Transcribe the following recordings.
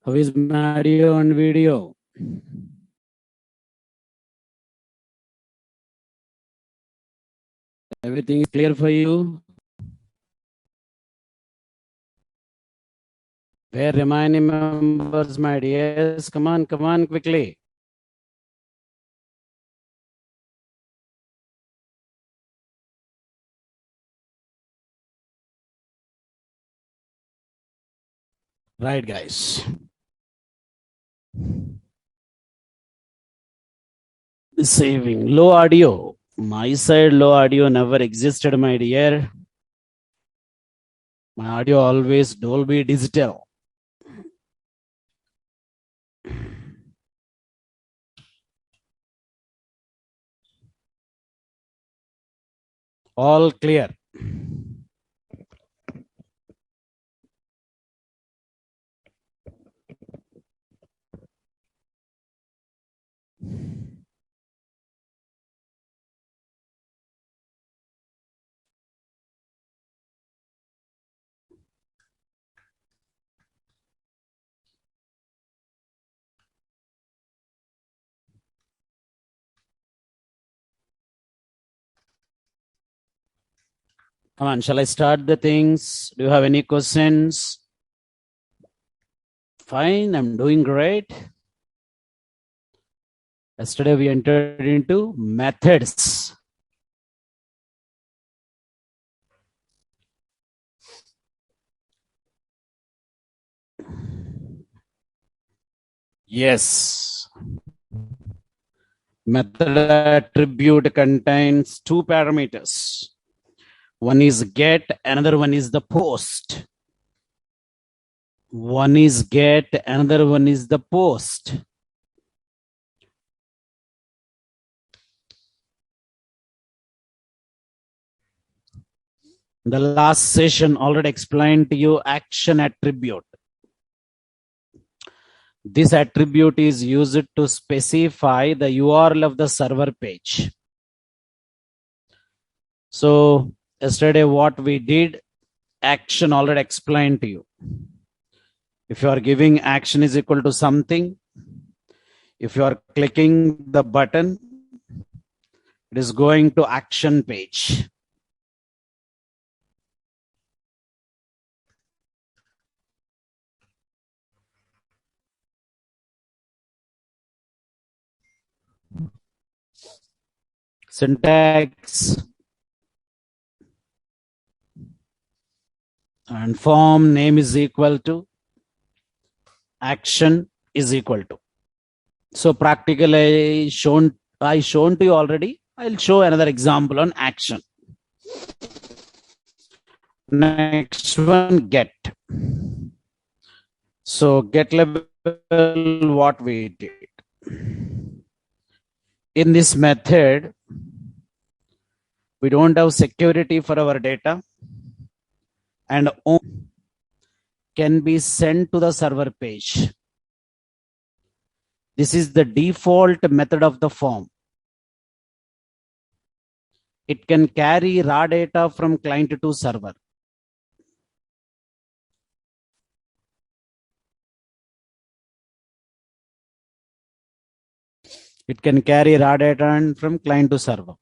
How is my audio and video? Everything is clear for you? Where remaining members, my dears? Come on, quickly. Right, guys. Saving low audio. My side low audio never existed, my dear. My audio always Dolby Digital. All clear. Come on, shall I start the things? Do you have any questions? Fine, I'm doing great. Yesterday we entered into methods. Yes. Method attribute contains two parameters. One is get, another one is the post. One is get, another one is the post. The last session already explained to you action attribute. This attribute is used to specify the URL of the server page. So yesterday what we did, action already explained to you. If you are giving action is equal to something, if you are clicking the button, it is going to action page. Syntax and form name is equal to action is equal to. So practically I shown to you already. I'll show another example on action. Next one, get. So get label, what we did. In this method, we don't have security for our data and can be sent to the server page. This is the default method of the form. It can carry raw data from client to server. It can carry raw data from client to server.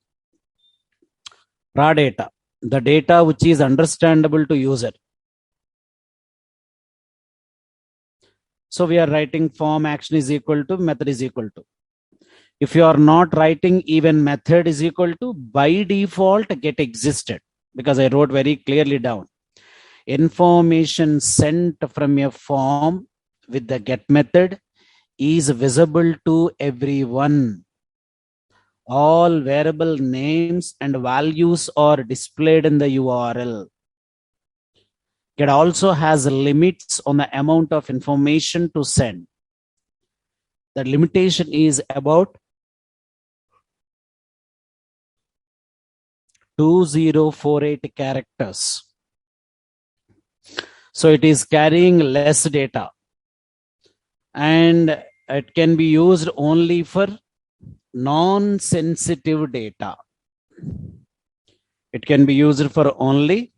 Raw data, the data which is understandable to user. So we are writing form action is equal to method is equal to. If you are not writing even method is equal to, by default get existed, because I wrote very clearly down. Information sent from a form with the get method is visible to everyone. All variable names and values are displayed in the URL. It also has limits on the amount of information to send. The limitation is about 2048 characters. So it is carrying less data, and it can be used only for non-sensitive data. It can be used for only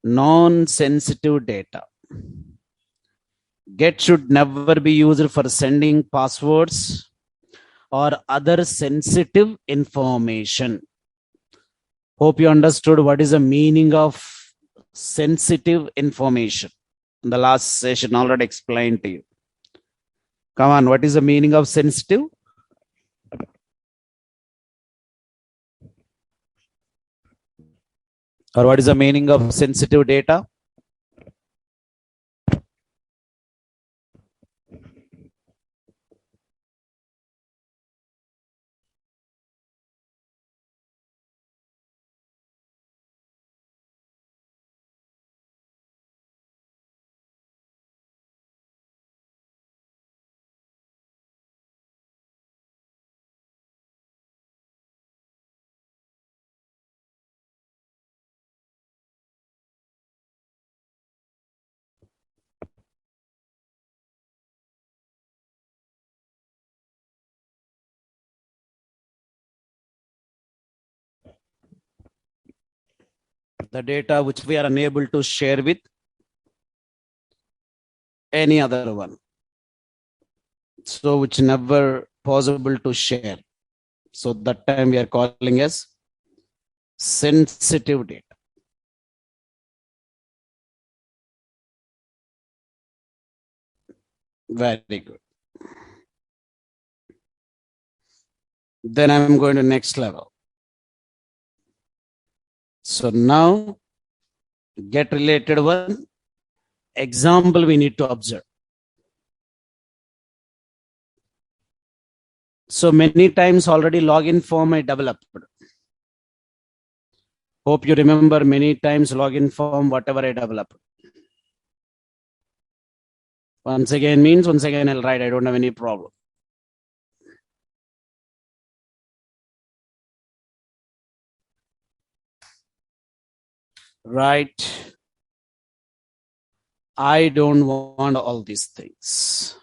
non-sensitive data. Get should never be used for sending passwords or other sensitive information. Hope you understood what is the meaning of sensitive information. In the last session, already explained to you. Come on, what is the meaning of sensitive? Or what is the meaning of sensitive data? The data which we are unable to share with any other one. So which never possible to share. So that time we are calling as sensitive data. Very good. Then I'm going to next level. So now get related one example we need to observe. So many times already login form I developed. Hope you remember many times login form, whatever I developed. Once again means once again I'll write, I don't have any problem. Right. I don't want all these things.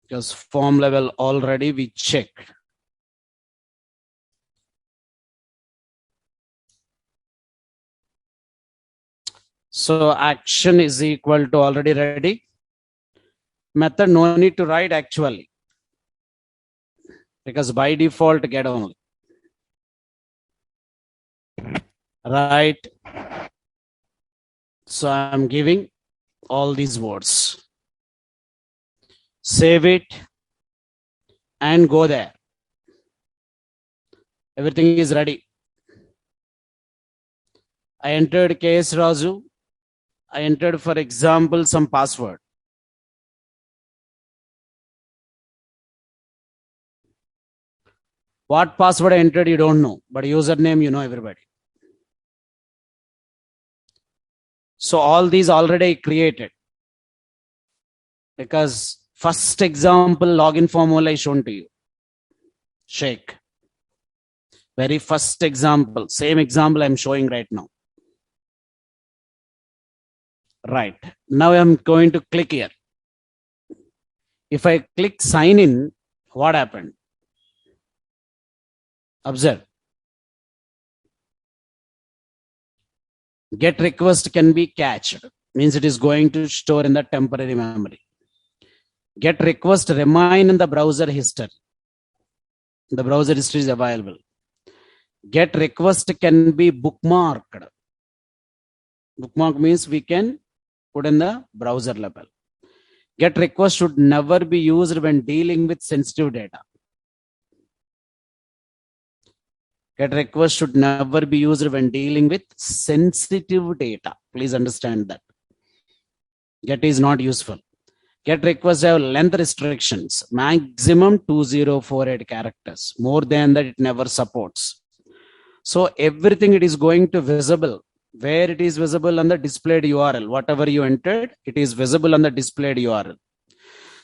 Because form level already we checked. So action is equal to already ready. Method no need to write actually. Because by default get only. Right. So I'm giving all these words. Save it and go there. Everything is ready. I entered KS Raju. I entered, for example, some password. What password I entered, you don't know, but username, you know everybody. So all these already created. Because first example, login formula is shown to you. Shake. Very first example, same example I'm showing right now. Right. Now I'm going to click here. If I click sign in, what happened? Observe. Get request can be cached. Means it is going to store in the temporary memory. Get request remain in the browser history. The browser history is available. Get request can be bookmarked. Bookmark means we can put in the browser level. Get request should never be used when dealing with sensitive data. Get request should never be used when dealing with sensitive data. Please understand that. Get is not useful. Get request have length restrictions, maximum 2048 characters. More than that, it never supports. So everything it is going to visible. Where it is visible on the displayed URL, whatever you entered, it is visible on the displayed URL.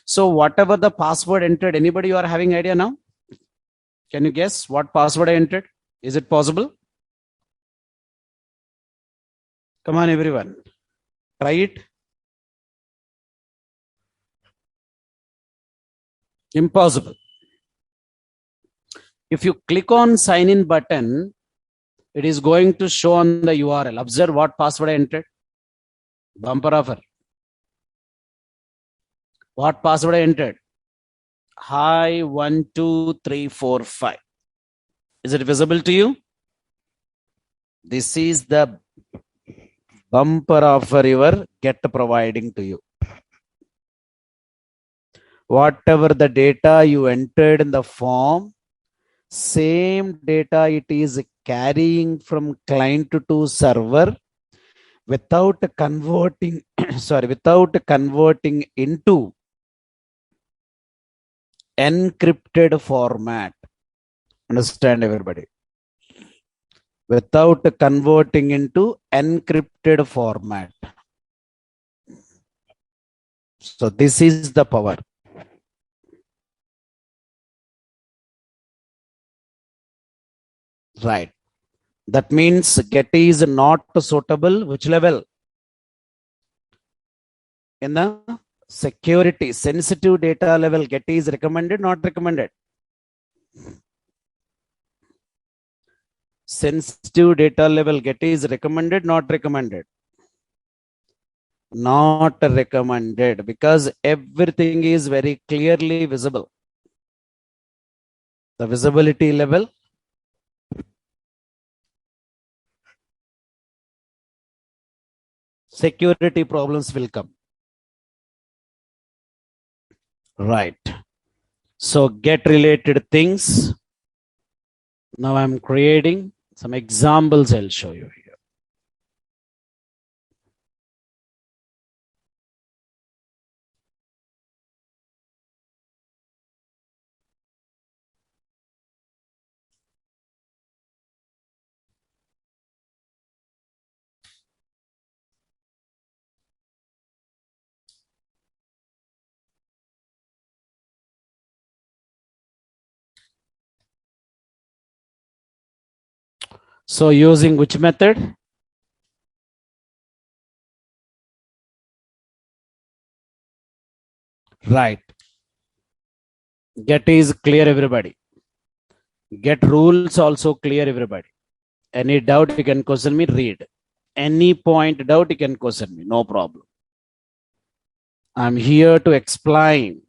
So whatever the password entered, anybody you are having idea now? Can you guess what password I entered? Is it possible? Come on, everyone. Try it. Impossible. If you click on sign in button, It is going to show on the URL. Observe what password I entered. Bumper offer. What password I entered? Hi 12345. Is it visible to you? This is the bumper offer your get providing to you. Whatever the data you entered in the form, same data it is carrying from client to server without converting without converting into encrypted format. Understand, everybody? Without converting into encrypted format. So this is the power. Right. That means Getty is not suitable. Which level? In the security, sensitive data level, Getty is recommended, not recommended. Sensitive data level, Getty is recommended, not recommended. Not recommended, because everything is very clearly visible. The visibility level, security problems will come. Right. So get related things. Now I'm creating some examples. I'll show you here. So using which method? Right. Get is clear, everybody. Get rules also clear, everybody. Any doubt you can question me, read. Any point doubt you can question me, no problem. I'm here to explain.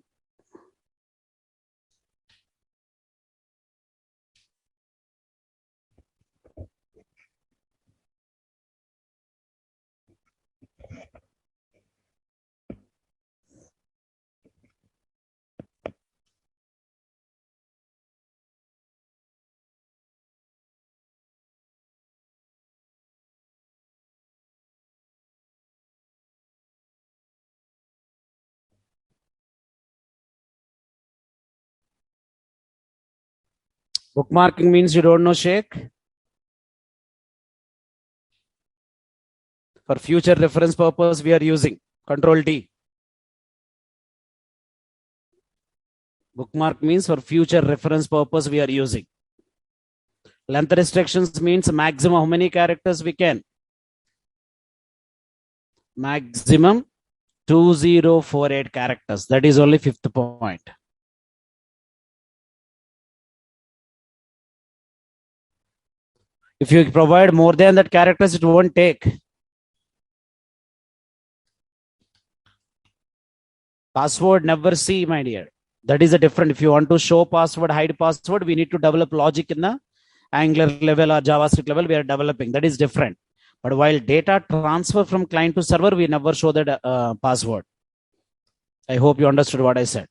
Bookmarking means you don't know, Sheikh. For future reference purpose, we are using Control D. Bookmark means for future reference purpose, we are using. Length restrictions means maximum how many characters we can? Maximum 2048 characters. That is only fifth point. If you provide more than that characters, it won't take. Password never see, my dear. That is a different. If you want to show password, hide password, we need to develop logic in the Angular level or JavaScript level. We are developing. That is different. But while data transfer from client to server, we never show that password. I hope you understood what I said.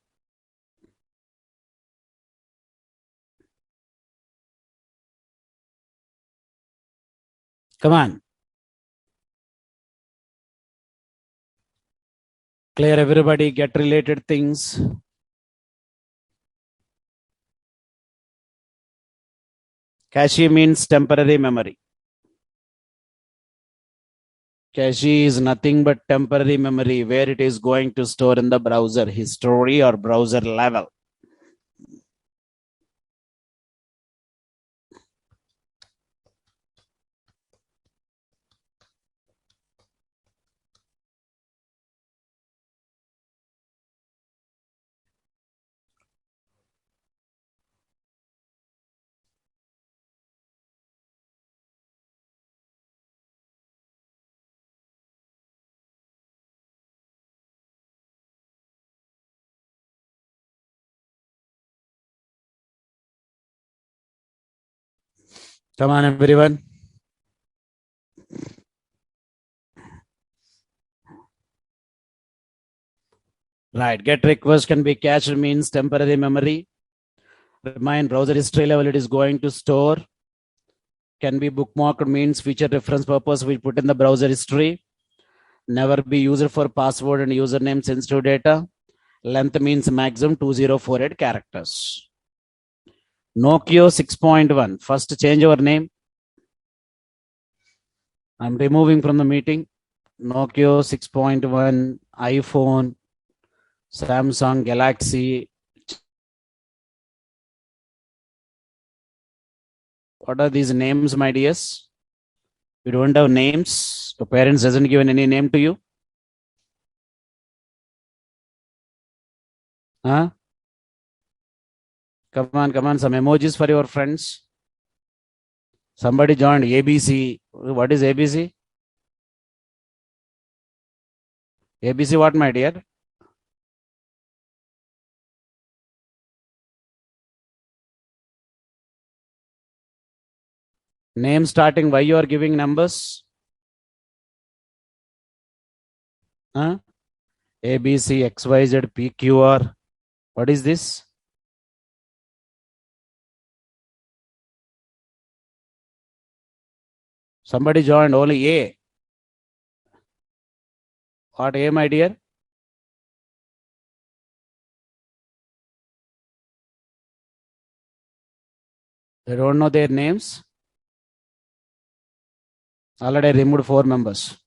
Come on. Clear, everybody. Get related things. Cache means temporary memory. Cache is nothing but temporary memory where it is going to store in the browser history or browser level. Come on, everyone. Right. Get request can be cached means temporary memory. Remind browser history level it is going to store. Can be bookmarked means feature reference purpose we put in the browser history. Never be used for password and username sensitive data. Length means maximum 2048 characters. Nokia 6.1. First change your name. I'm removing from the meeting. Nokia 6.1, iPhone, Samsung Galaxy. What are these names, my dears? You don't have names. Your parents hasn't given any name to you. Huh? Come on. Some emojis for your friends. Somebody joined ABC. What is ABC? ABC what, my dear? Name starting why you are giving numbers? Huh? ABC, XYZ, PQR. What is this? Somebody joined only A. What A, my dear? They don't know their names. Already I removed 4 members.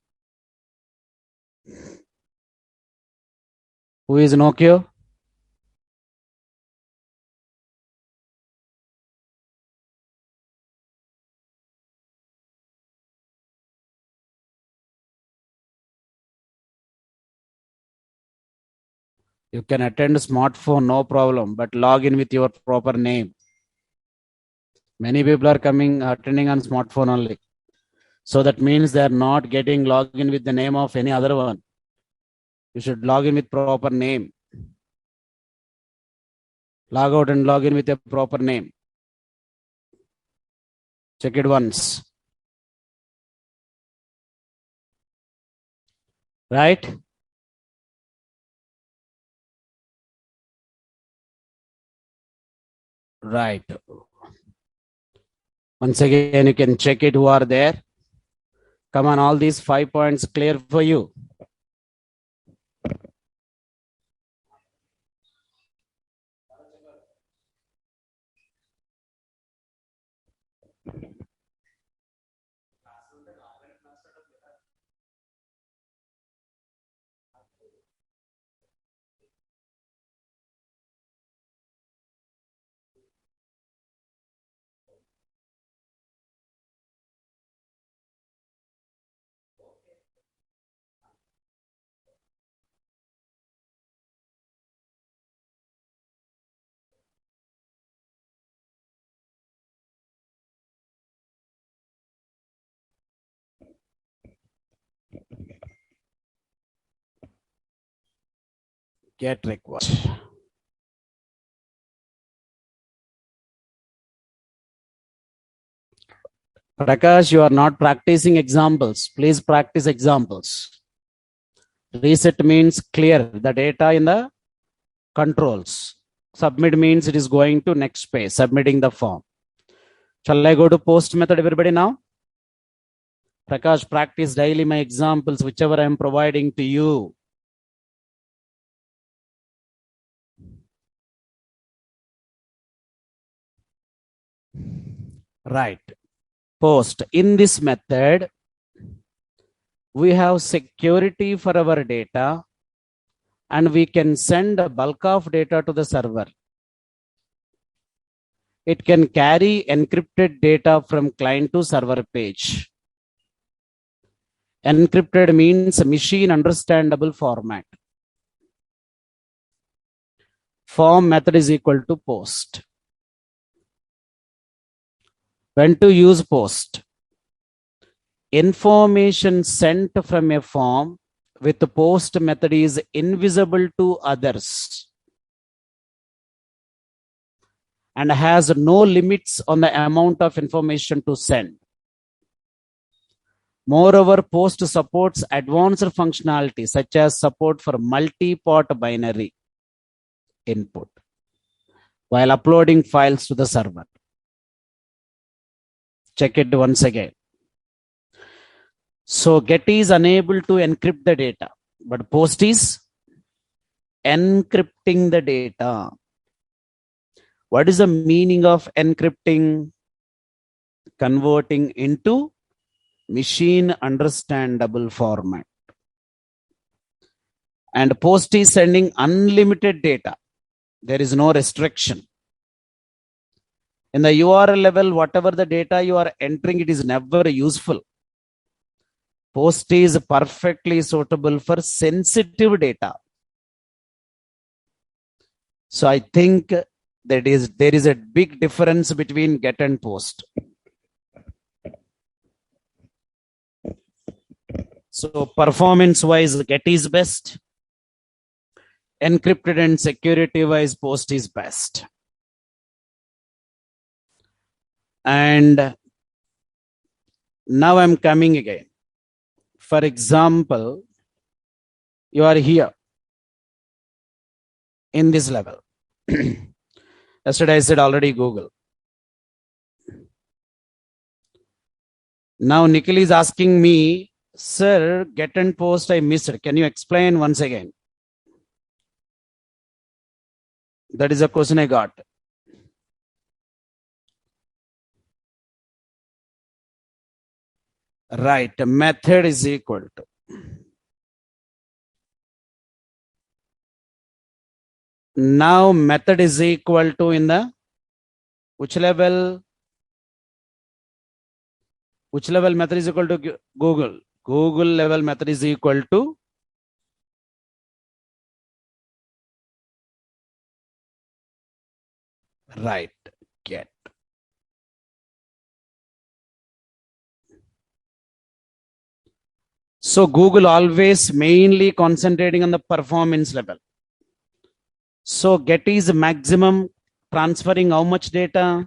Who is Nokia? You can attend smartphone, no problem, but log in with your proper name. Many people are coming, attending on smartphone only. So that means they are not getting login with the name of any other one. You should log in with proper name. Log out and log in with a proper name. Check it once. Right? Right. Once again, you can check it who are there. Come on, all these 5 points clear for you. Get request. Prakash, you are not practicing examples. Please practice examples. Reset means clear the data in the controls. Submit means it is going to next page, submitting the form. Shall I go to post method, everybody now? Prakash, practice daily my examples, whichever I am providing to you. Right. Post. In this method, we have security for our data and we can send a bulk of data to the server. It can carry encrypted data from client to server page. Encrypted means machine understandable format. Form method is equal to post. When to use post? Information sent from a form with the post method is invisible to others. and has no limits on the amount of information to send. Moreover, POST supports advanced functionality such as support for multi-part binary input while uploading files to the server. Check it once again. So GET is unable to encrypt the data, but POST is encrypting the data. What is the meaning of encrypting? Converting into machine understandable format. And POST is sending unlimited data. There is no restriction. In the URL level, whatever the data you are entering, it is never useful. POST is perfectly suitable for sensitive data. So I think there is a big difference between GET and POST. So performance wise, GET is best. Encrypted and security wise, POST is best. And now I'm coming again. For example, you are here in this level. Yesterday I said already Google. Now Nikhil is asking me, sir, GET and POST I missed. Can you explain once again? That is a question I got. Right, method is equal to. Now method is equal to in the which level? Which level method is equal to Google? Google level method is equal to right, GET. So Google always mainly concentrating on the performance level. So GET is maximum transferring how much data?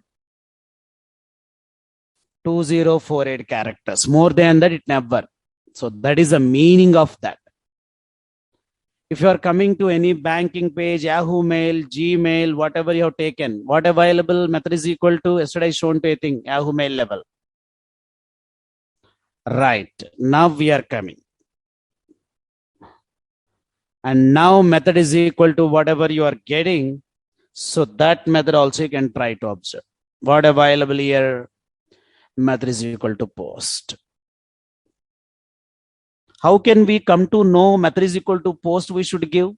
2048 characters. More than that, it never. So that is the meaning of that. If you are coming to any banking page, Yahoo Mail, Gmail, whatever you have taken, what available method is equal to? Yesterday I shown to a thing, Yahoo Mail level. Right. Now we are coming. And now method is equal to whatever you are getting. So that method also you can try to observe. What available here? Method is equal to POST. How can we come to know method is equal to POST we should give?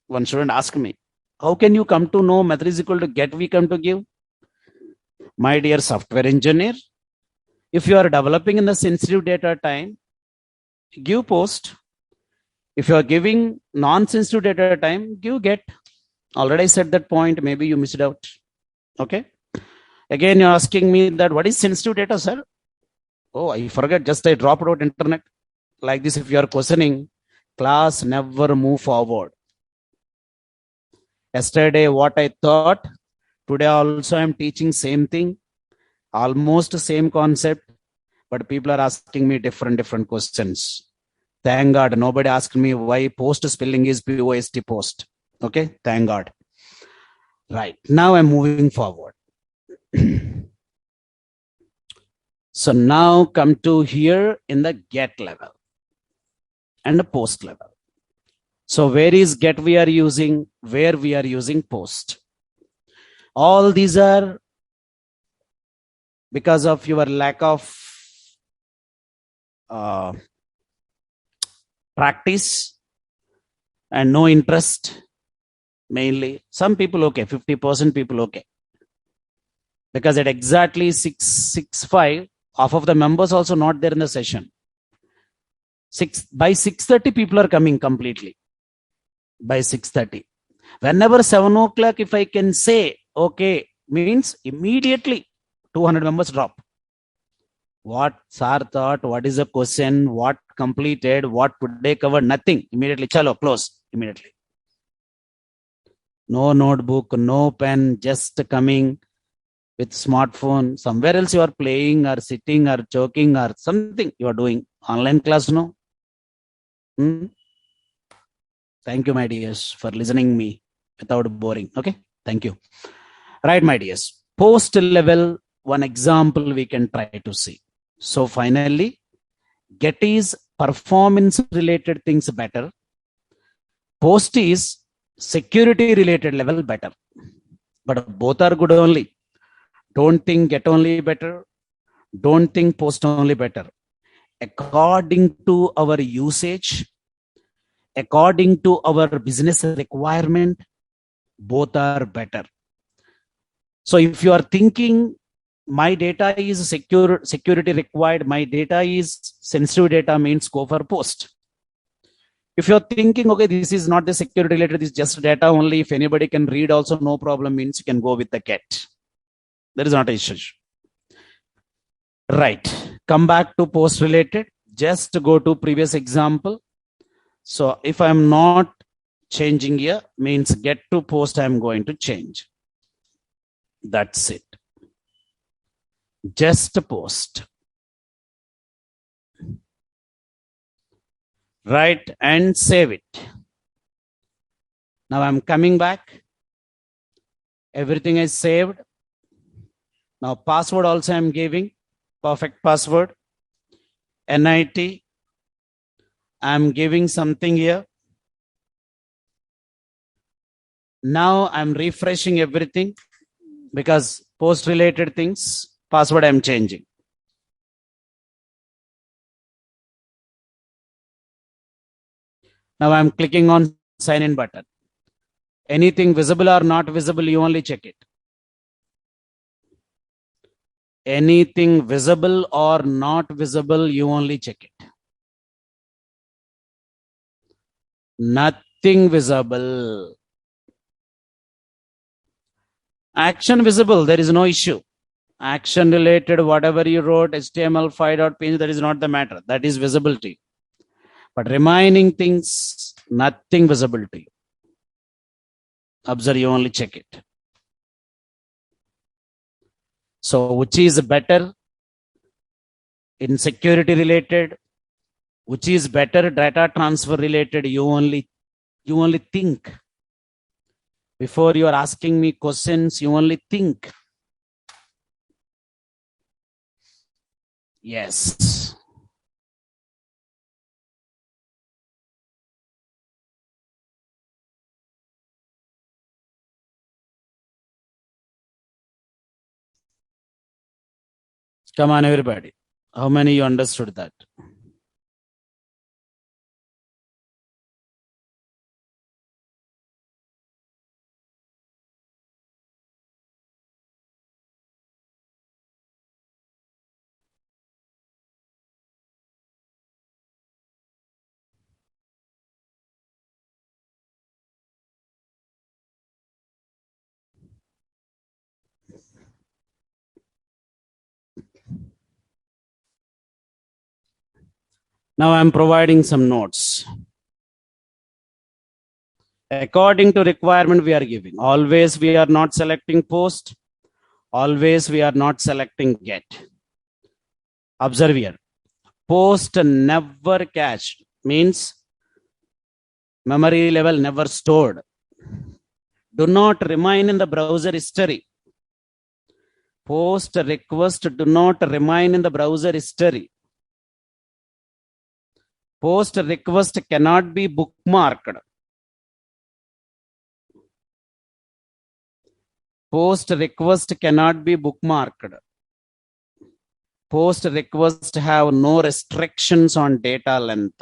One student asked me. How can you come to know method is equal to GET we come to give? My dear software engineer, if you are developing in the sensitive data time, give POST. If you are giving non-sensitive data time, give GET. Already said that point, maybe you missed out. Okay. Again, you're asking me that what is sensitive data, sir? Oh, I forget, just I dropped out internet. Like this, if you are questioning, class never move forward. Yesterday, what I thought, today also I'm teaching same thing, almost same concept, but people are asking me different questions. Thank God, nobody asked me why POST spelling is POST POST. Okay, thank God. Right, now I'm moving forward. So now come to here in the GET level and the POST level. So where is GET we are using? Where we are using POST? All these are because of your lack of practice and no interest. Mainly, some people okay, 50% people okay. Because at exactly 6:65, half of the members also not there in the session. By 6:30, people are coming completely. By 6:30. Whenever 7 o'clock, if I can say, okay, means immediately 200 members drop. What sir thought, what is the question, what completed, what today covered, nothing. Immediately, chalo, close, immediately. No notebook, no pen, just coming. with smartphone. Somewhere else you are playing or sitting or choking or something you are doing. Online class, no? Thank you, my dears, for listening me without boring. Okay, thank you. Right, my dears. Post level, one example we can try to see. So finally, get is performance related things better. Post is security related level better. But both are good only. Don't think get only better. Don't think post only better. According to our usage, according to our business requirement, both are better. So if you are thinking my data is security required, my data is sensitive data, means go for post. If you're thinking, okay, this is not the security related, this is just data only, if anybody can read also, no problem, means you can go with the get. There is not an issue. Right. Come back to post related. Just go to previous example. So if I'm not changing here, means get to post, I'm going to change. That's it. Just post. Right, and save it. Now I'm coming back. Everything is saved. Now password also I'm giving. Perfect password. NIT. I'm giving something here. Now I'm refreshing everything because post related things, password I'm changing. Now I'm clicking on sign in button. Anything visible or not visible, you only check it. Anything visible or not visible, you only check it. Nothing visible. Action visible, there is no issue. Action related, whatever you wrote, html5.png, that is not the matter. That is visibility. But remaining things, nothing visible to you. Observe, you only check it. So which is better in security related, which is better data transfer related, you only think. Before you are asking me questions, you only think. Yes. Come on, everybody. How many you understood that? Now I'm providing some notes. According to requirement we are giving. Always we are not selecting post. Always we are not selecting get. Observe here. Post never cached means memory level never stored. Do not remain in the browser history. Post request do not remain in the browser history. Post request cannot be bookmarked. Post request cannot be bookmarked. Post request have no restrictions on data length.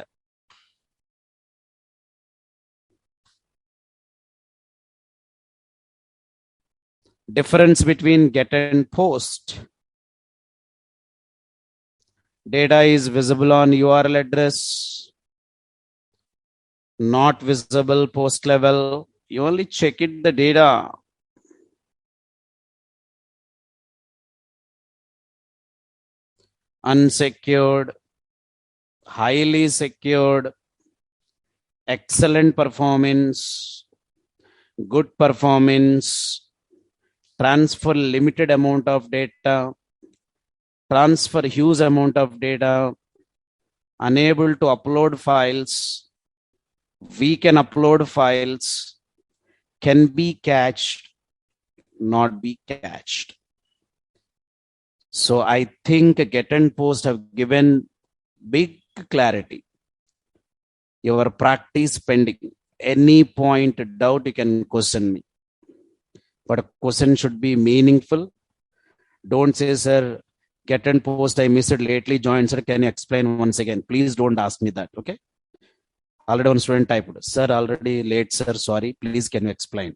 Difference between get and post. Data is visible on URL address, not visible post level. You only check it the data. Unsecured, highly secured, excellent performance, good performance, transfer limited amount of data, transfer huge amount of data, unable to upload files, we can upload files, can be cached, not be cached. So I think get and post have given big clarity. Your practice pending. Any point doubt, you can question me. But a question should be meaningful. Don't say, sir, get and post, I missed it lately, joined, sir, can you explain once again? Please don't ask me that, okay? Already one student typed, sir, already late, sir, sorry, please can you explain?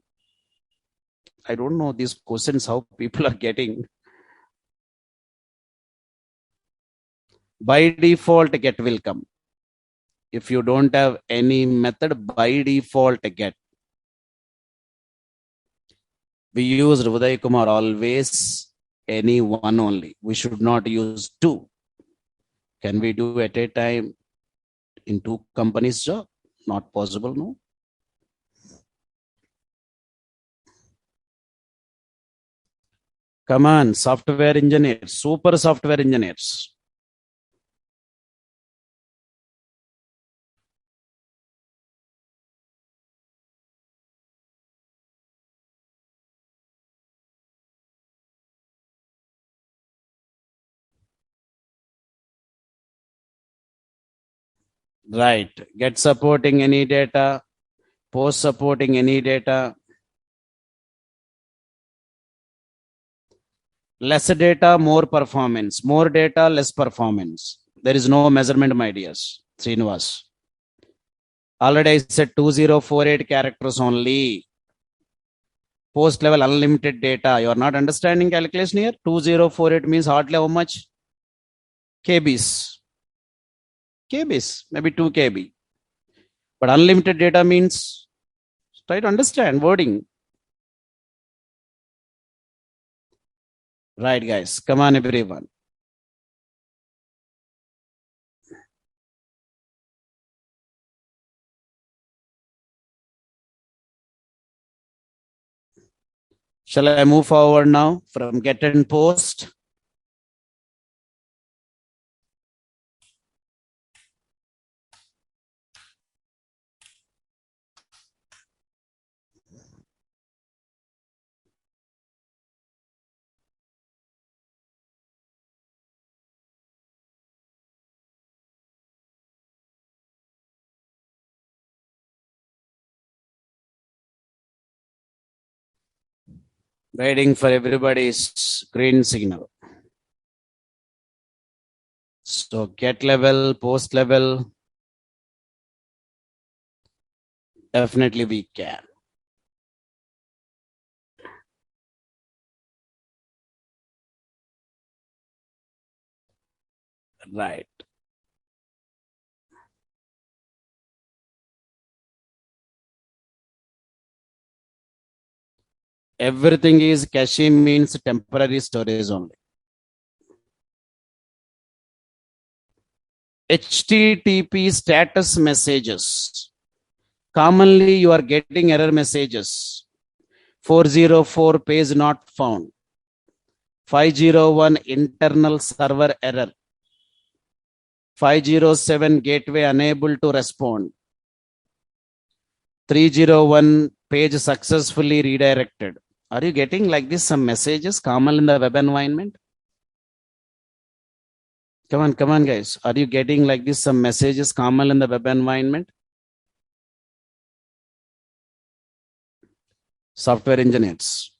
I don't know these questions, how people are getting. By default, get will come. If you don't have any method, by default, get. We use Uday Kumar always any one only. We should not use two. Can we do at a time in two companies' job? Not possible, no. Come on, software engineers, super software engineers. Right. Get supporting any data, post supporting any data. Less data, more performance. More data, less performance. There is no measurement, my dears. Srinivas. Already I said 2048 characters only. Post level unlimited data. You are not understanding calculation here. 2048 means hardly how much? KBs. KBs, maybe 2 KB. But unlimited data means, try to understand wording. Right, guys. Come on, everyone. Shall I move forward now from get and post? Waiting for everybody's green signal. So get level, post level, definitely we can. Right. Everything is cache means temporary storage only. HTTP status messages. Commonly, you are getting error messages. 404 page not found. 501 internal server error. 507 gateway unable to respond. 301 page successfully redirected. Are you getting like this some messages common in the web environment? Come on, guys. Are you getting like this some messages common in the web environment? Software engineers.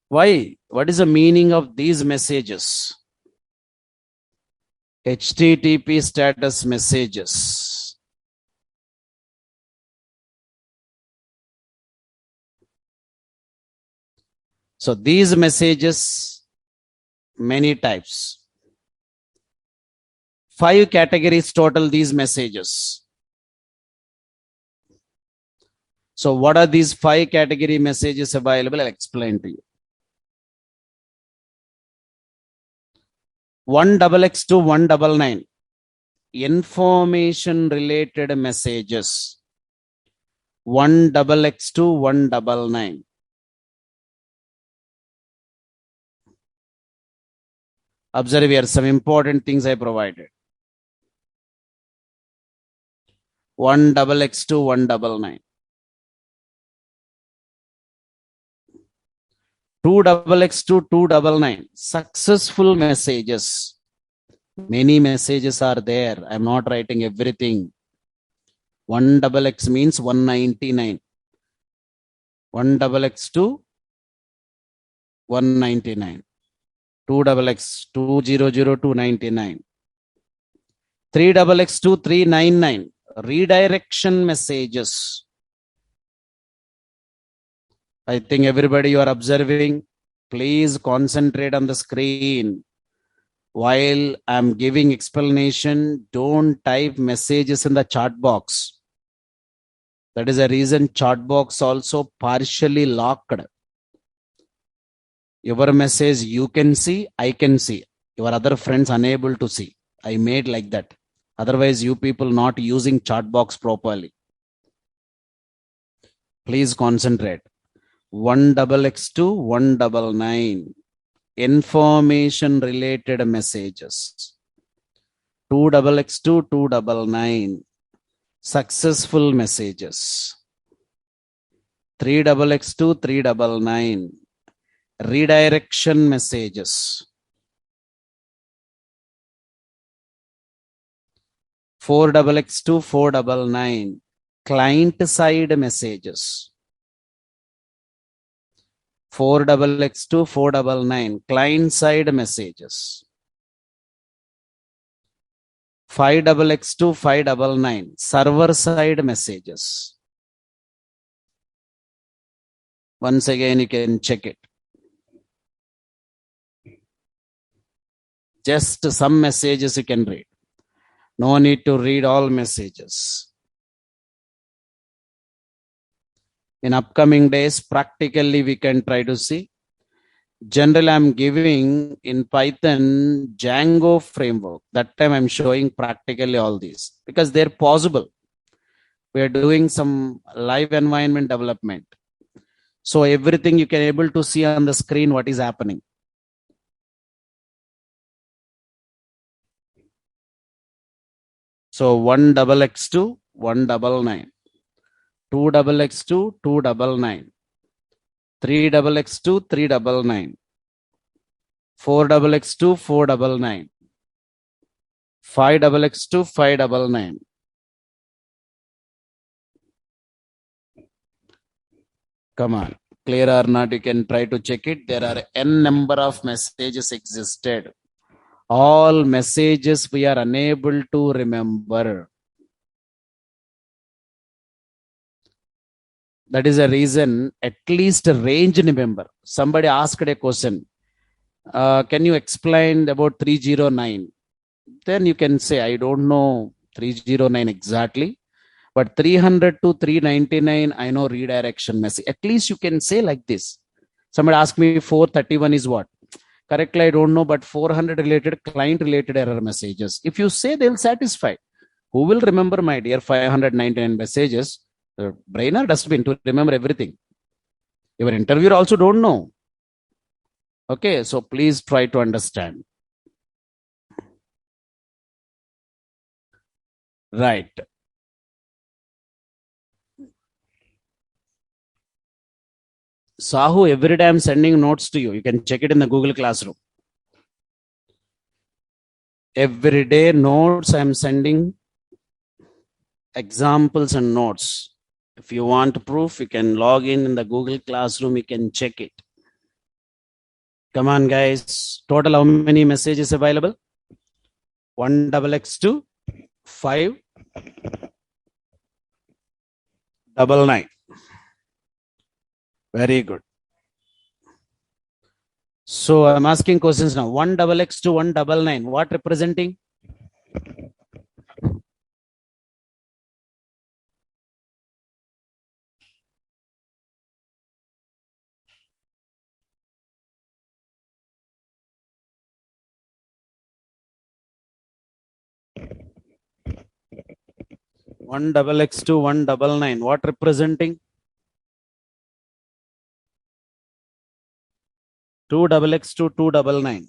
Why? What is the meaning of these messages? HTTP status messages. So these messages, many types. 5 categories total these messages. So what are these 5 category messages available? I'll explain to you. 1xx to 199. Information related messages. 1xx to 199. Observe here some important things I provided. 1xx to 199. 2xx to 299. Successful messages. Many messages are there. I'm not writing everything. 1xx means 199. 1xx to 199. 2xx 200 299. 3xx to 399. Redirection messages. I think everybody you are observing, please concentrate on the screen. While I'm giving explanation, don't type messages in the chat box. That is a reason chat box also partially locked. Your message you can see, I can see. Your other friends unable to see. I made like that. Otherwise, you people not using chat box properly. Please concentrate. 1xx to 199. Information related messages. 2xx to 299. Successful messages. 3xx to 399. Redirection messages. 4xx to 499. Client side messages. 4xx to 499. Client side messages. 5xx to 599. Server side messages. Once again, you can check it. Just some messages you can read. No need to read all messages. In upcoming days, practically we can try to see. Generally, I'm giving in Python Django framework. That time I'm showing practically all these because they're possible. We are doing some live environment development. So everything you can able to see on the screen what is happening. So 1xx to 199. 2xx to 299. 3xx to 399. 4xx to 499. 5xx to 599. Come on, clear or not, you can try to check it. There are n number of messages existed. All messages we are unable to remember. That is a reason, at least range remember. Somebody asked a question. Can you explain about 309? Then you can say, I don't know 309 exactly, but 300 to 399, I know redirection message. At least you can say like this. Somebody asked me 431 is what? Correctly, I don't know, but 400 related, client related error messages. If you say, they'll satisfy. Who will remember, my dear, 599 messages? Brain or dustbin to remember everything? Your interviewer also don't know. Okay, so please try to understand. Right. Sahu, every day I'm sending notes to you. You can check it in the Google Classroom. Every day notes I'm sending, examples and notes. If you want proof, you can log in the Google Classroom. You can check it. Come on, guys. Total how many messages available? 1xx to 599. Very good. So I'm asking questions now. 1xx to 199. What representing? 1 double x to 1 double 9. What representing? 2 double x to 2 double 9.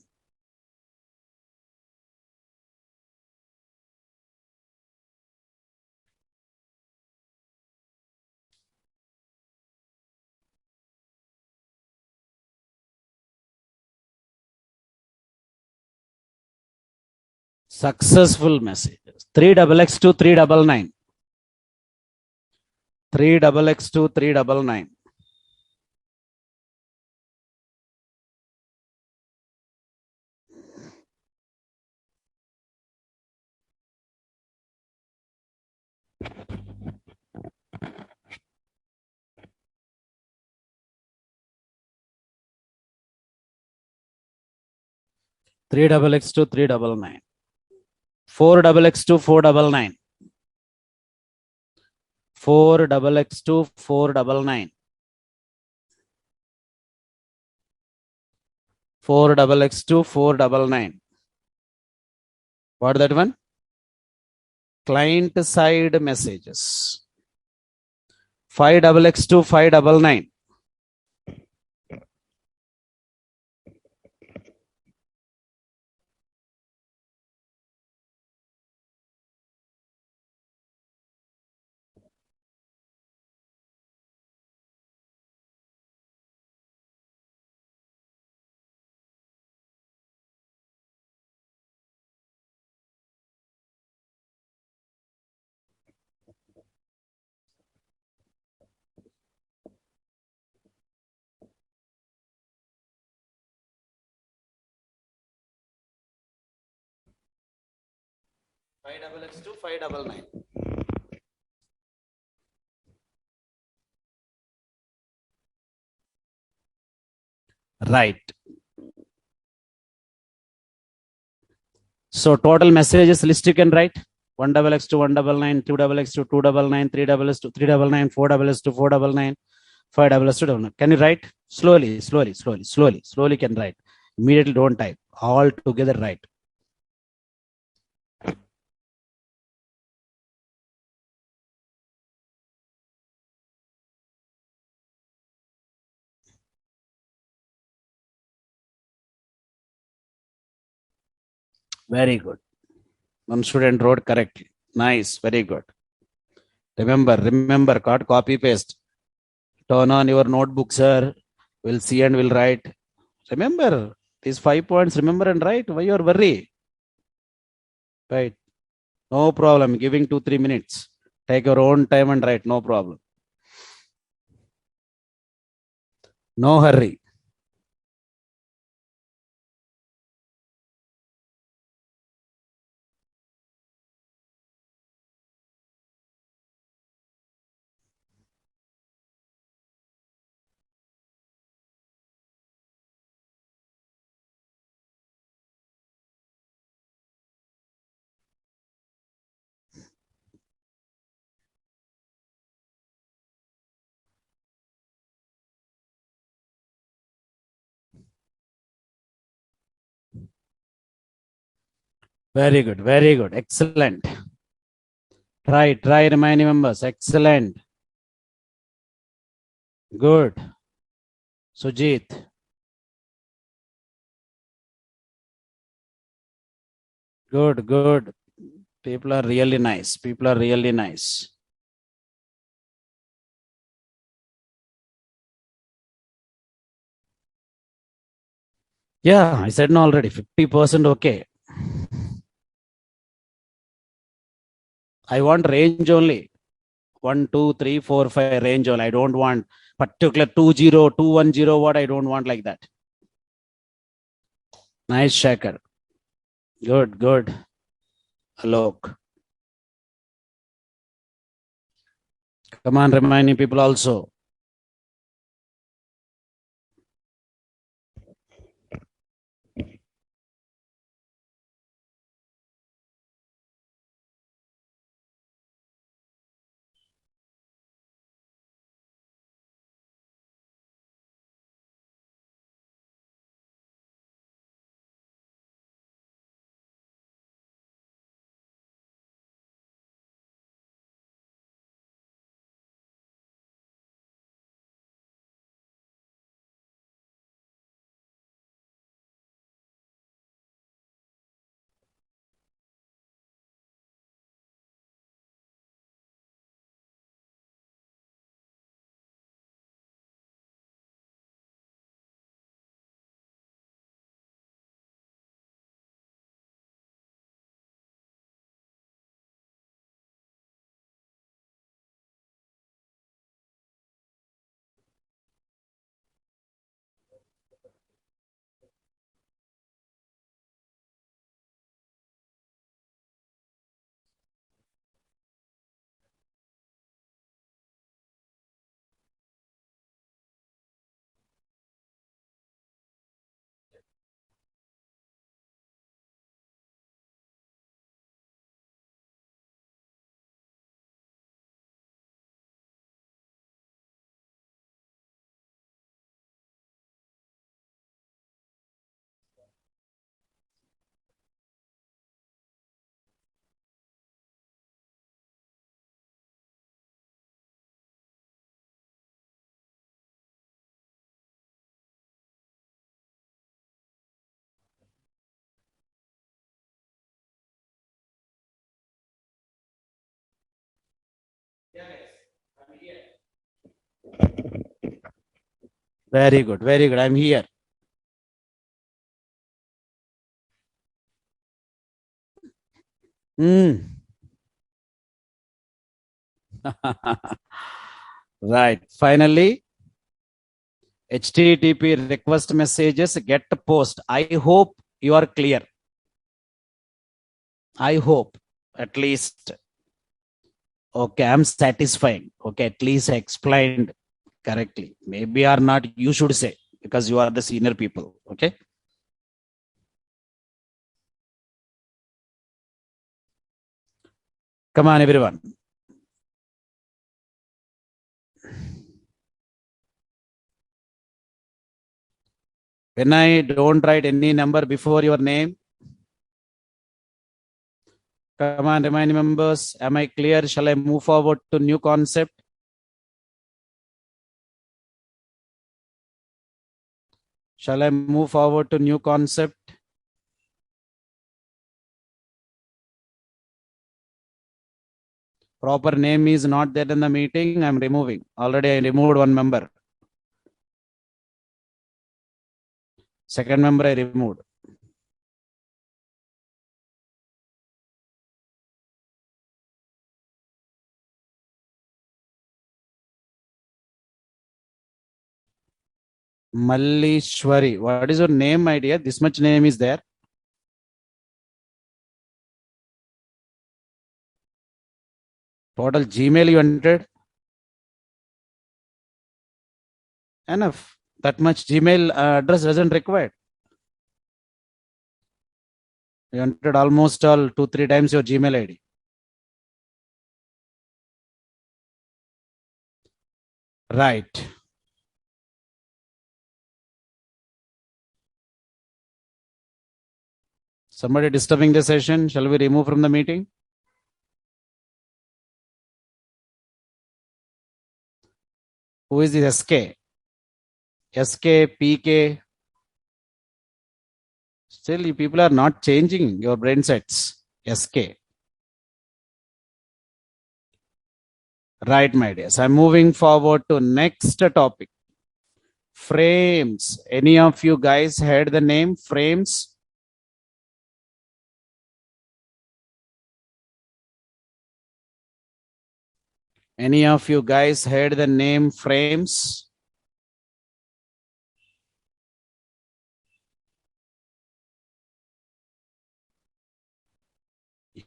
Successful messages. 3 double x to 3 double 9. 3 double x to 3 double 9. Three double x to 3 double 9. 4 double x to 4 double 9. 4 double x to 4 double 9. 4 double x to 4 double 9. What that one? Client side messages. 5 double x to 5 double 9. 5 double x to 5 double 9. Right. So total messages list you can write. 1 double x to 1 double 9, 2 double x to 2 double 9, 3 double x to 3 double 9, 4 double x to 4 double 9, 5 double x to double 9. Can you write? Slowly can write. Immediately don't type. All together write. Very good. One student wrote correctly. Nice. Very good. Remember, can't copy paste. Turn on your notebook, sir. We'll see and we'll write. Remember these 5 points. Remember and write. Why you're worried? Right. No problem. Giving 2-3 minutes. Take your own time and write. No problem. No hurry. Very good. Very good. Excellent. Try, remaining members. Excellent. Good. Sujit. Good. People are really nice. Yeah, I said no already. 50% okay. I want range only. 1, 2, 3, 4, 5 range only. I don't want particular 20, 210. What I don't want like that. Nice Shaker. Good. Alok. Come on, reminding people also. Very good. Very good. I'm here. Right. Finally, HTTP request messages get post. I hope you are clear. I hope at least. Okay, I'm satisfied. Okay, at least I explained correctly. Maybe or not, you should say, because you are the senior people. Okay. Come on, everyone. When I don't write any number before your name, come on, remind members. Am I clear? Shall I move forward to new concept? Shall I move forward to new concept? Proper name is not there in the meeting. I'm removing. Already I removed one member. Second member I removed. Mallishwari. What is your name, my dear? This much name is there. Total Gmail you entered. Enough. That much Gmail address doesn't require. You entered almost all 2-3 times your Gmail ID. Right. Somebody disturbing the session. Shall we remove from the meeting? Who is this SK? SK, PK. Still, you people are not changing your brain sets. SK. Right, my dears. I'm moving forward to next topic. Frames. Any of you guys heard the name frames? Any of you guys heard the name frames?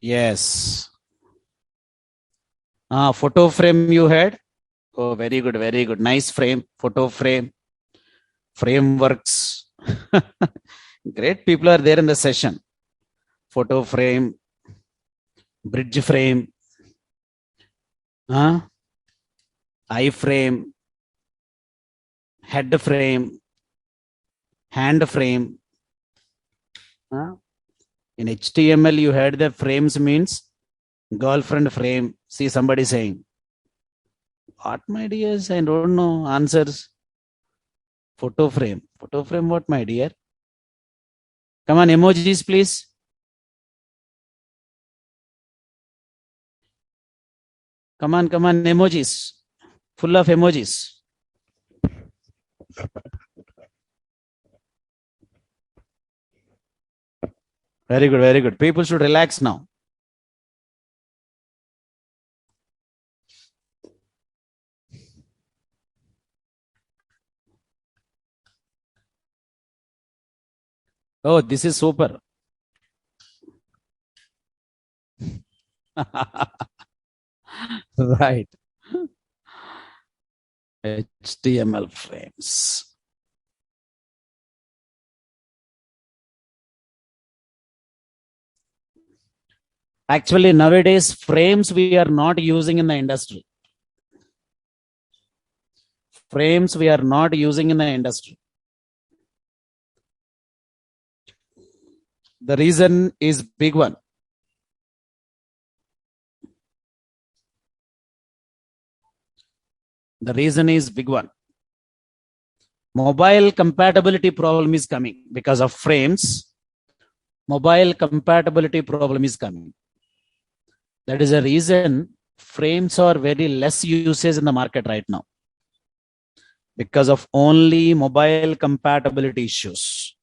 Yes. Photo frame you heard? Oh, very good, very good. Nice frame, photo frame, frameworks. Great people are there in the session. Photo frame, bridge frame, iframe, head frame, hand frame. In HTML, you heard the frames means girlfriend frame. See somebody saying, what, my dears? I don't know answers. Photo frame. Photo frame, what, my dear? Come on, emojis, please. Come on, emojis. Full of emojis. Very good, very good. People should relax now. Oh, this is super. Right. HTML frames. Actually, nowadays, frames we are not using in the industry. Frames we are not using in the industry. The reason is big one. The reason is big one. Mobile compatibility problem is coming because of frames. Mobile compatibility problem is coming. That is a reason frames are very less usage in the market right now. because of only mobile compatibility issues.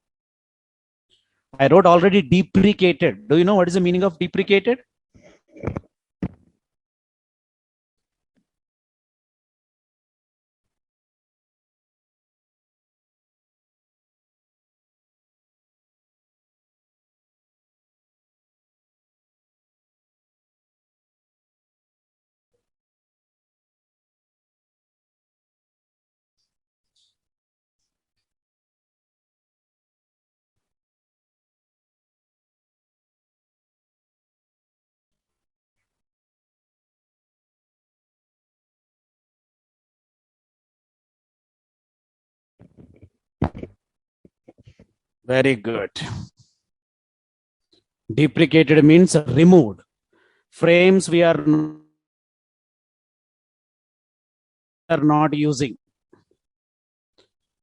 I wrote already deprecated. Do you know what is the meaning of deprecated? Very good. Deprecated means removed. Frames we are not using.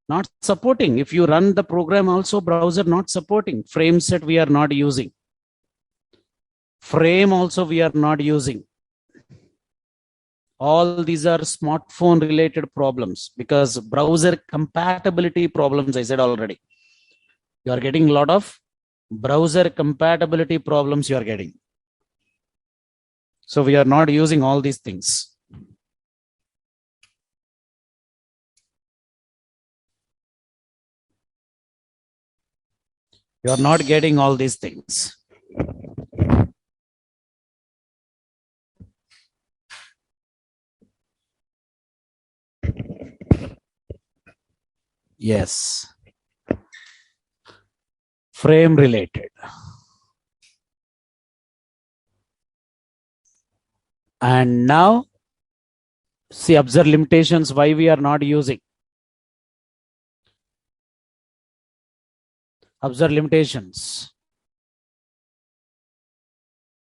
Not supporting. If you run the program also, browser not supporting. Frame set we are not using. Frame also we are not using. All these are smartphone related problems because browser compatibility problems, I said already. You are getting a lot of browser compatibility problems you are getting. So we are not using all these things. You are not getting all these things. Yes. Frame related. And now, see, observe limitations why we are not using. Observe limitations.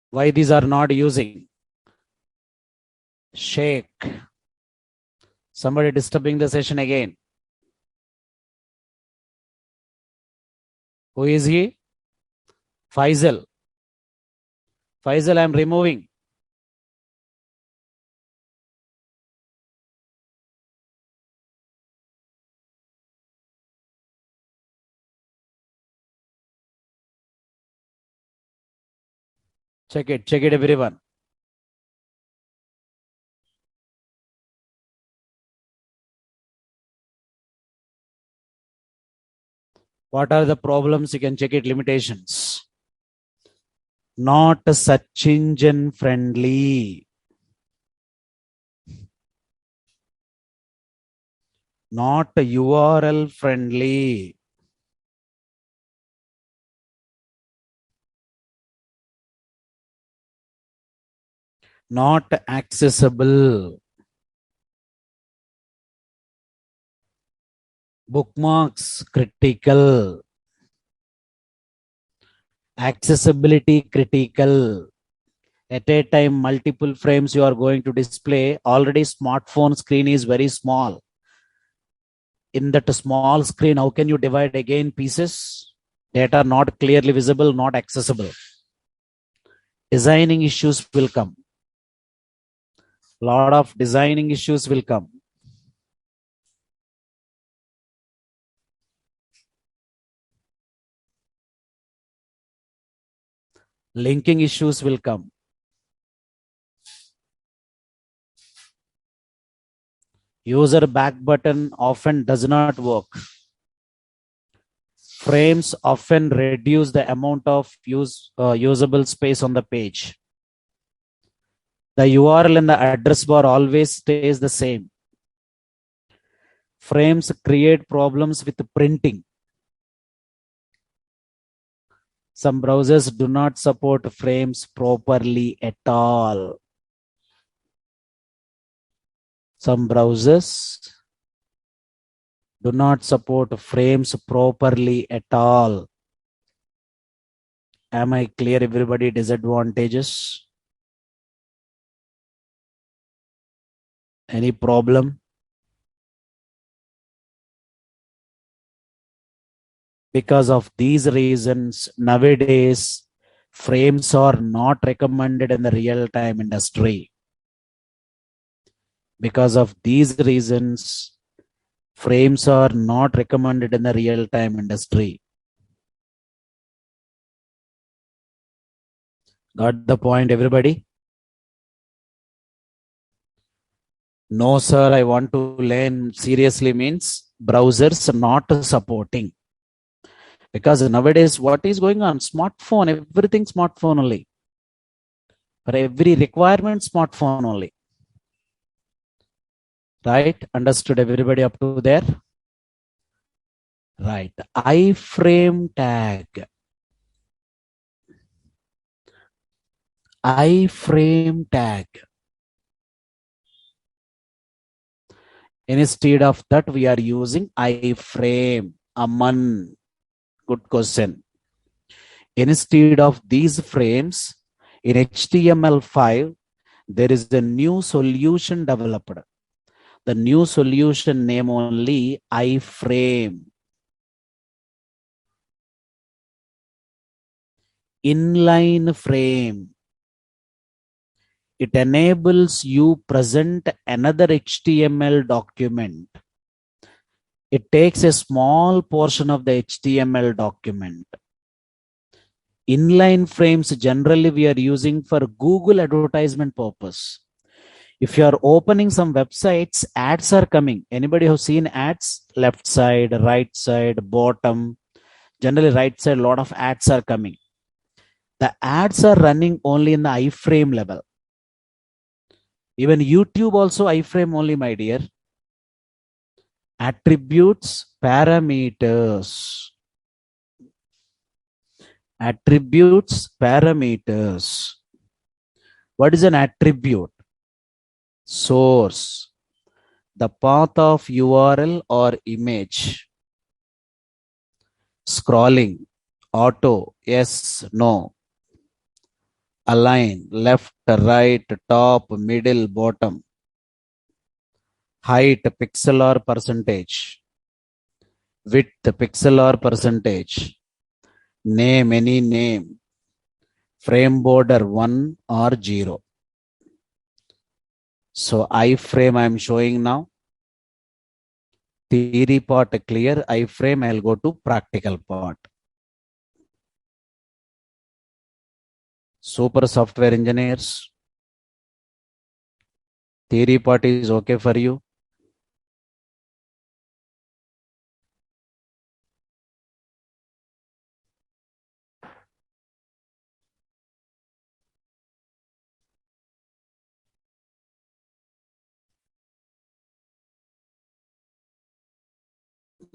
Why these are not using. Shake. Somebody disturbing the session again. Who is he? Faisal. Faisal, I am removing. Check it everyone. What are the problems? You can check it, limitations. Not search engine friendly. Not URL friendly. Not accessible. Bookmarks critical. Accessibility critical. At a time, multiple frames you are going to display. Already smartphone screen is very small. In that small screen, how can you divide again pieces? Data not clearly visible, not accessible. Designing issues will come. Lot of designing issues will come. Linking issues will come. User back button often does not work. Frames often reduce the amount of usable space on the page. The URL and the address bar always stays the same. Frames create problems with printing. Some browsers do not support frames properly at all. Some browsers do not support frames properly at all. Am I clear, everybody? Disadvantages? Any problem? Because of these reasons, nowadays, frames are not recommended in the real-time industry. Because of these reasons, Frames are not recommended in the real-time industry. Got the point, everybody? No, sir, I want to learn seriously means browsers not supporting. Because nowadays, what is going on? Smartphone, everything smartphone only. For every requirement, smartphone only. Right? Understood everybody up to there? Right. iframe tag. iframe tag. Instead of that, we are using iframe. Aman. Good question. Instead of these frames, in HTML5, there is a new solution developed. The new solution name only iframe. Inline frame. It enables you present another HTML document. It takes a small portion of the HTML document. Inline frames generally we are using for Google advertisement purpose. If you are opening some websites, ads are coming. Anybody who seen ads? Left side, right side, bottom. Generally right side, a lot of ads are coming. The ads are running only in the iframe level. Even YouTube also iframe only, my dear. Attributes, parameters. Attributes, parameters. What is an attribute? Source. The path of URL or image. Scrolling. Auto. Yes, no. Align. Left, right, top, middle, bottom. Height, pixel or percentage. Width, pixel or percentage. Name, any name. Frame border 1 or 0. So iframe I am showing now. Theory part clear. iframe I'll go to practical part. Super software engineers. Theory part is okay for you.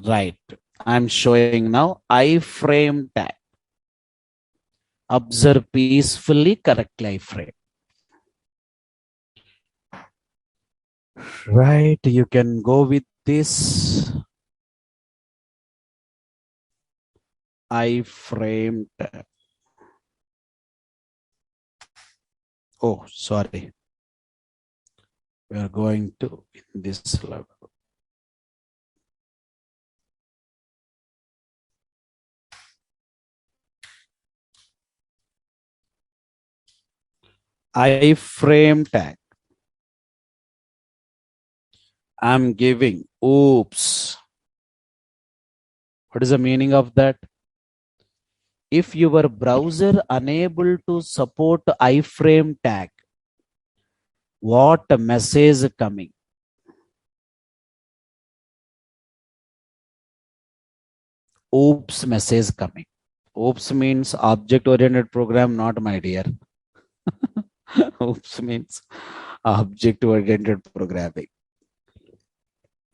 Right. I'm showing now iframe tag. Observe peacefully, correctly iframe. Right. You can go with this iframe tag. Oh, sorry. We are going to in this level. iframe tag. I'm giving oops. What is the meaning of that? If your browser unable to support iframe tag, what message coming? Oops message coming. Oops means object oriented program, not my dear. Oops means object oriented programming.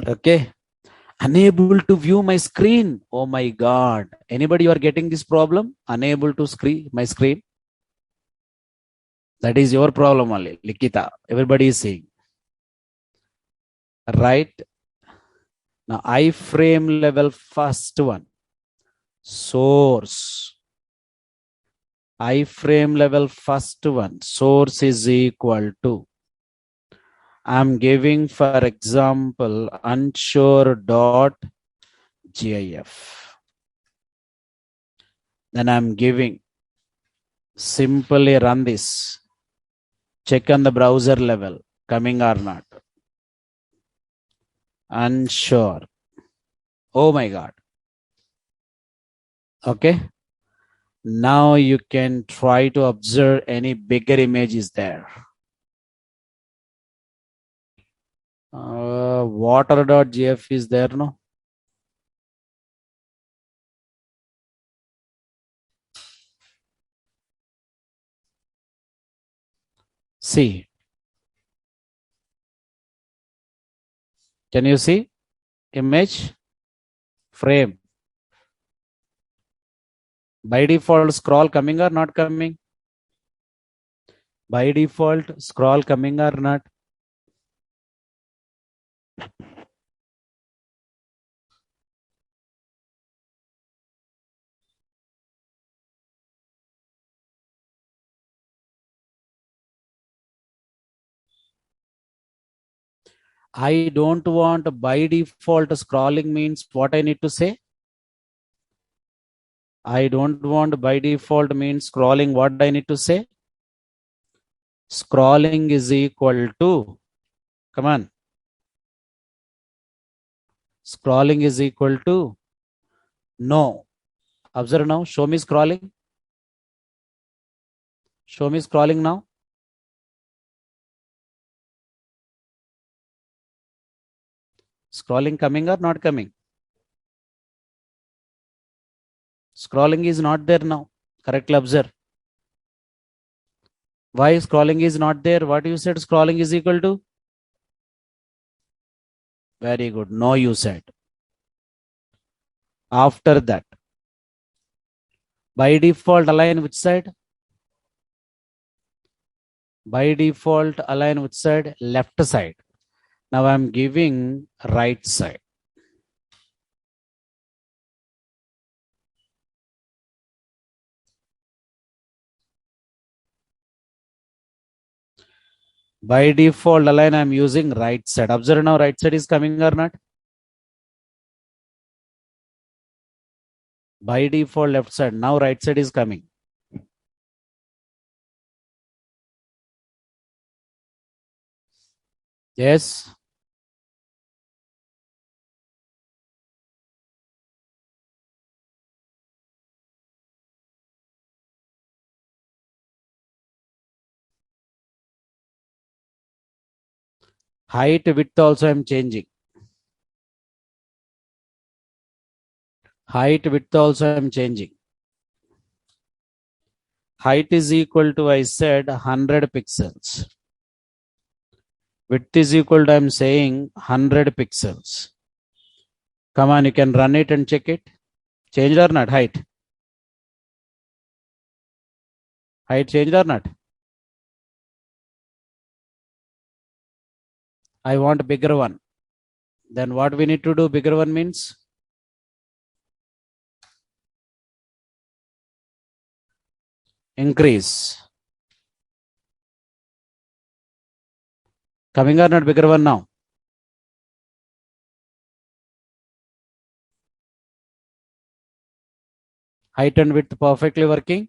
Okay. Unable to view my screen. Oh my God. Anybody you are getting this problem? Unable to screen my screen? That is your problem only. Likita. Everybody is saying. Right. Now iframe level first one. Source. iframe level first one. Source is equal to. I'm giving, for example, unsure.gif. Then I'm giving, simply run this. Check on the browser level, coming or not. Unsure. Oh my God. Okay. Now you can try to observe any bigger image is there. Water.gf is there, no? See. Can you see? Image, frame. By default, scroll coming or not coming? By default, scroll coming or not? I don't want by default scrolling means what I need to say? I don't want by default means scrolling. What I need to say? Scrolling is equal to, come on. Scrolling is equal to, no. Observe now. Show me scrolling. Show me scrolling now. Scrolling coming or not coming? Scrolling is not there now. Correctly observe. Why scrolling is not there? What you said scrolling is equal to? Very good. No, you said. After that, by default align which side? By default align which side? Left side. Now I'm giving right side. By default align I'm using right side. Observe now right side is coming or not? By default left side. Now right side is coming. Yes. Height width also I'm changing. Height width also I'm changing. Height is equal to, I said, 100 pixels. Width is equal to, I'm saying, 100 pixels. Come on, you can run it and check it. Changed or not? Height. Height changed or not? I want bigger one. Then what we need to do? Bigger one means increase. Coming or not bigger one now? Height and width perfectly working.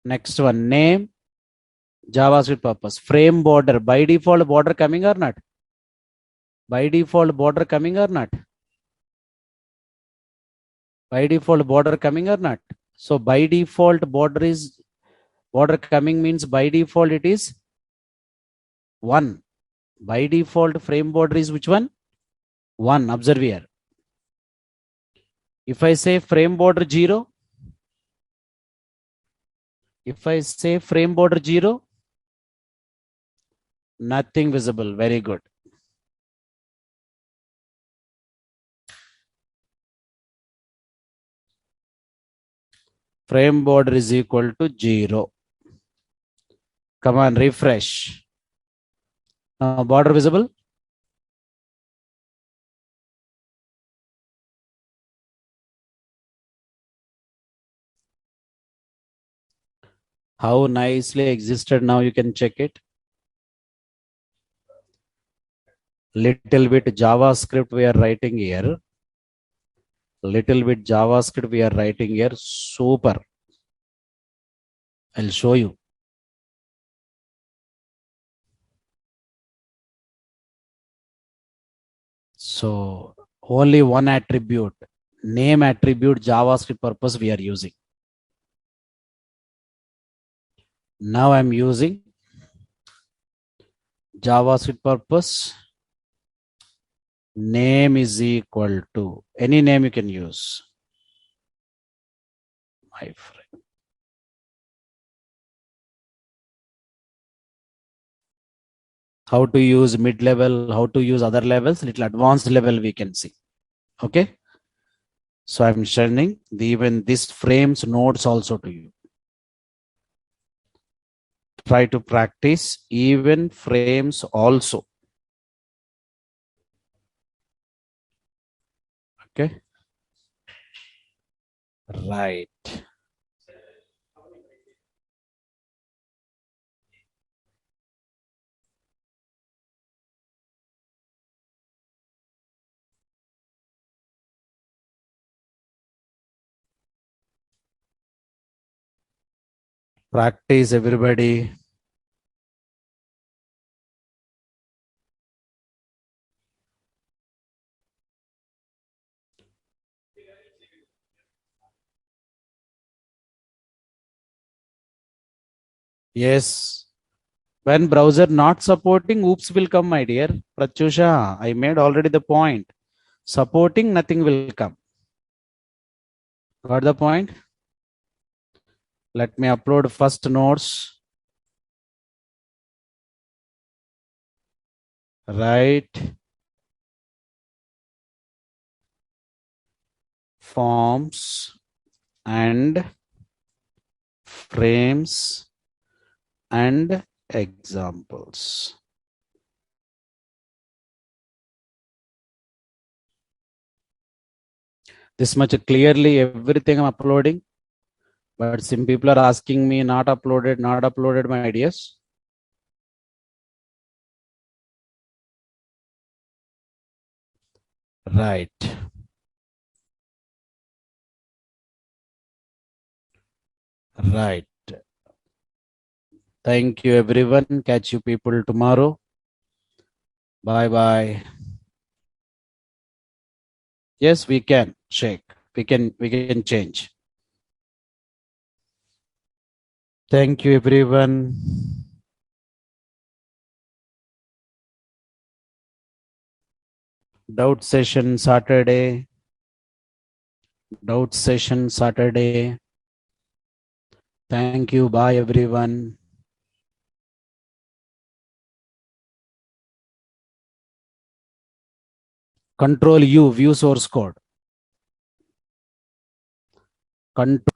Next one, name, JavaScript purpose. Frame border. By default border coming or not? By default border coming or not? By default border coming or not? So by default border coming means by default it is 1. By default frame border is which one? 1. Observe here. If I say frame border 0, if I say frame border 0, nothing visible. Very good. Frame border is equal to 0. Come on, refresh. Now border visible. How nicely existed. Now you can check it. Little bit JavaScript we are writing here. Little bit JavaScript we are writing here. Super. I'll show you. So only one attribute, name attribute JavaScript purpose we are using. Now I'm using JavaScript purpose. Name is equal to any name you can use. My friend. How to use mid-level, how to use other levels, little advanced level we can see. Okay. So I'm sending even this frames nodes also to you. Try to practice even frames also. Okay. Right. Practice everybody. Yes. When browser not supporting, oops will come, my dear. Pratyusha, I made already the point. Supporting, nothing will come. Got the point? Let me upload first notes. Right. Forms and frames and examples. This much clearly everything I'm uploading, but some people are asking me not uploaded, my ideas. Right. Right. Thank you everyone. Catch you people tomorrow. Bye bye. Yes, we can shake. We can change. Thank you everyone. Doubt session Saturday. Doubt session Saturday. Thank you. Bye everyone. Control U, view source code. Control